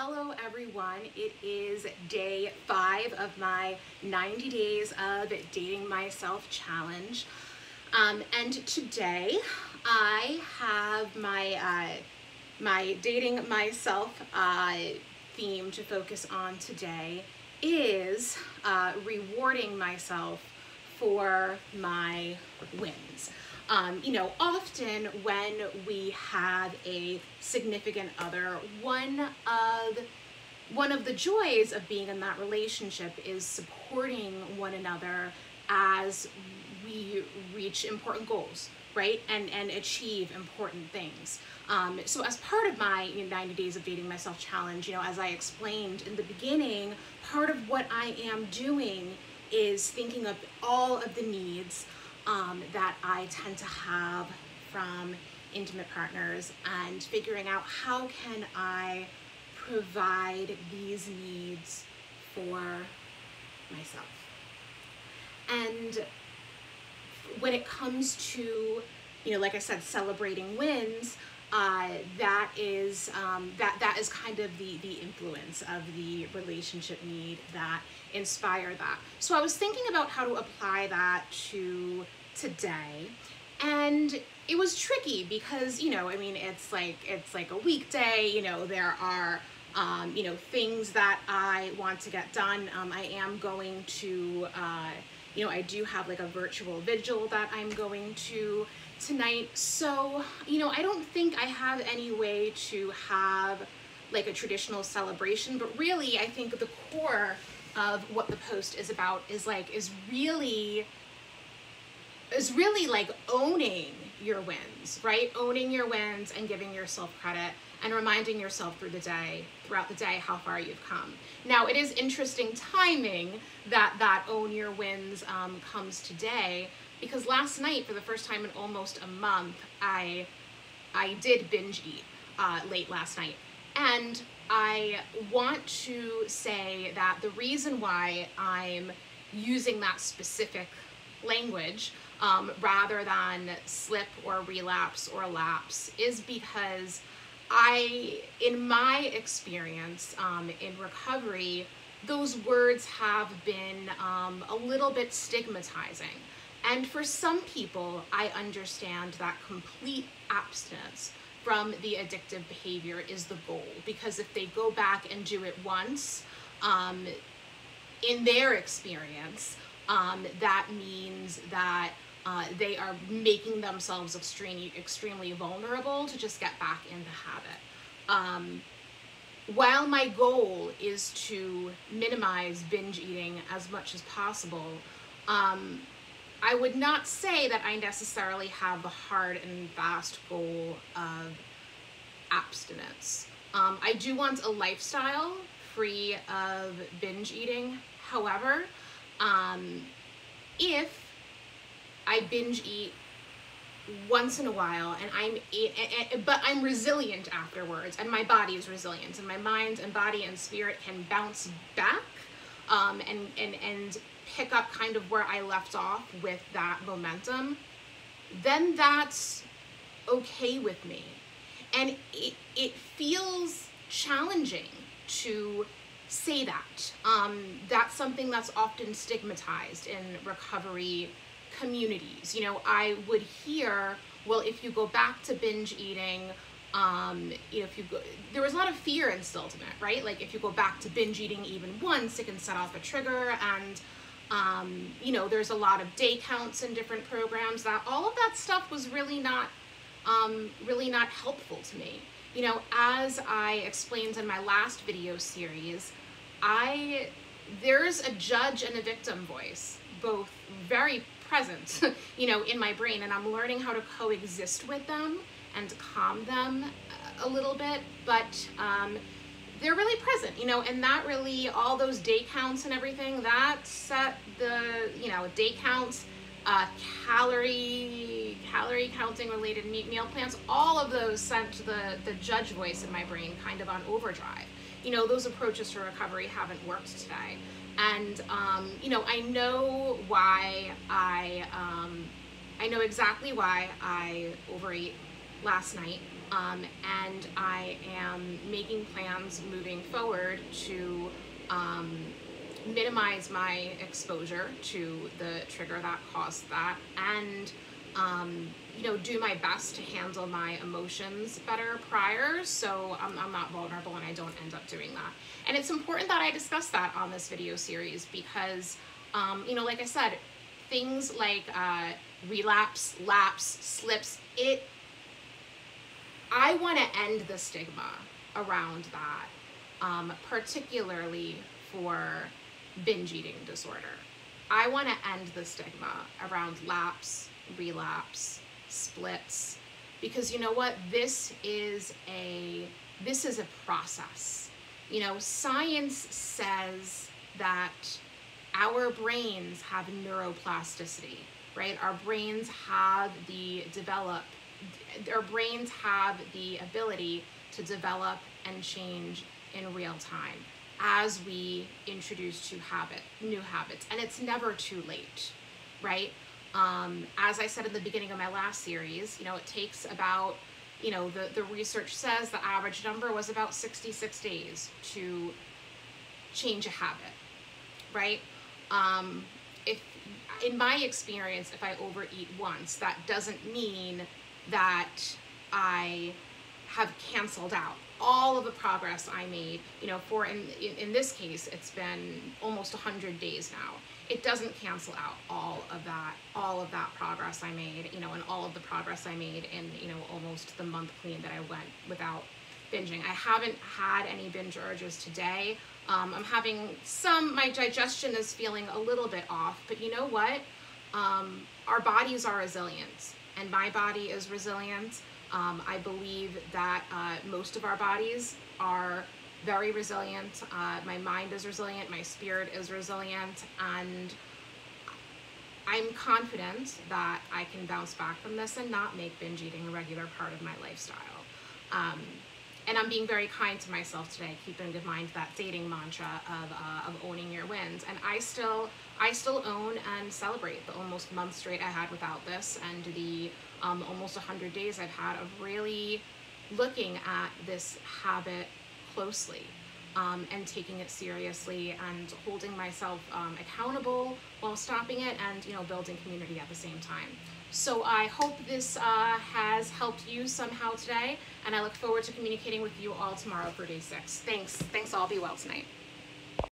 Hello everyone, it is day 5 of my 90 days of dating myself challenge. And today I have my dating myself theme to focus on today is rewarding myself for my wins. Often when we have a significant other, one of the joys of being in that relationship is supporting one another as we reach important goals, right? And achieve important things. So as part of my 90 days of dating myself challenge, as I explained in the beginning, part of what I am doing is thinking of all of the needs that I tend to have from intimate partners and figuring out how can I provide these needs for myself. And when it comes to, like I said, celebrating wins, that is kind of the influence of the relationship need that inspire that. So I was thinking about how to apply that to today, and it was tricky because it's like a weekday. There are things that I want to get done. I am going to I do have like a virtual vigil that I'm going to tonight. So, I don't think I have any way to have like a traditional celebration, but really I think the core of what the post is about is really like owning your wins, right? Owning your wins and giving yourself credit and reminding yourself throughout the day how far you've come. Now, it is interesting timing that own your wins comes today, because last night, for the first time in almost a month, I did binge eat late last night. And I want to say that the reason why I'm using that specific language rather than slip or relapse or lapse is because in my experience in recovery, those words have been a little bit stigmatizing. And for some people, I understand that complete abstinence from the addictive behavior is the goal, because if they go back and do it once, in their experience, that means that they are making themselves extremely vulnerable to just get back in the habit. While my goal is to minimize binge eating as much as possible, I would not say that I necessarily have the hard and fast goal of abstinence. I do want a lifestyle free of binge eating. However, if I binge eat once in a while but I'm resilient afterwards, and my body is resilient, and my mind and body and spirit can bounce back and pick up kind of where I left off with that momentum, then that's okay with me. And it feels challenging to say that. That's something that's often stigmatized in recovery communities. I would hear, well, if you go back to binge eating, there was a lot of fear instilled in it, right? Like, if you go back to binge eating even once, it can set off a trigger, and there's a lot of day counts in different programs. That all of that stuff was really not helpful to me. As I explained in my last video series, there's a judge and a victim voice, both very present, in my brain, and I'm learning how to coexist with them and calm them a little bit, but they're really present, and that really, all those day counts and everything, that set the, day counts, calorie counting related meal plans, all of those sent the judge voice in my brain kind of on overdrive. Those approaches to recovery haven't worked today. And, I know why I know exactly why I overate last night. and I am making plans moving forward to minimize my exposure to the trigger that caused that, and you know, do my best to handle my emotions better prior, so I'm not vulnerable and I don't end up doing that. And it's important that I discuss that on this video series because, you know, like I said, things like relapse, lapse, slips, I want to end the stigma around that, particularly for binge eating disorder. I want to end the stigma around lapse, relapse, splits, because you know what? This is a process. You know, science says that our brains have neuroplasticity, right? Our brains have the ability to develop and change in real time as we introduce new habits, and it's never too late, right? As I said in the beginning of my last series, you know, it takes about, you know, the research says the average number was about 66 days to change a habit, right? If, in my experience, if I overeat once, that doesn't mean that I have canceled out all of the progress I made, you know, in this case, it's been almost 100 days now. It doesn't cancel out all of that progress I made, you know, and all of the progress I made in, you know, almost the month clean that I went without binging. I haven't had any binge urges today. I'm having my digestion is feeling a little bit off, but you know what? Our bodies are resilient, and my body is resilient. I believe that most of our bodies are very resilient. My mind is resilient, my spirit is resilient, and I'm confident that I can bounce back from this and not make binge eating a regular part of my lifestyle. And I'm being very kind to myself today, keeping in mind that dating mantra of owning your wins. And I still own and celebrate the almost month straight I had without this, and the almost 100 days I've had of really looking at this habit closely, and taking it seriously and holding myself accountable while stopping it, and, you know, building community at the same time. So I hope this has helped you somehow today, and I look forward to communicating with you all tomorrow for day 6. Thanks all. Be well tonight.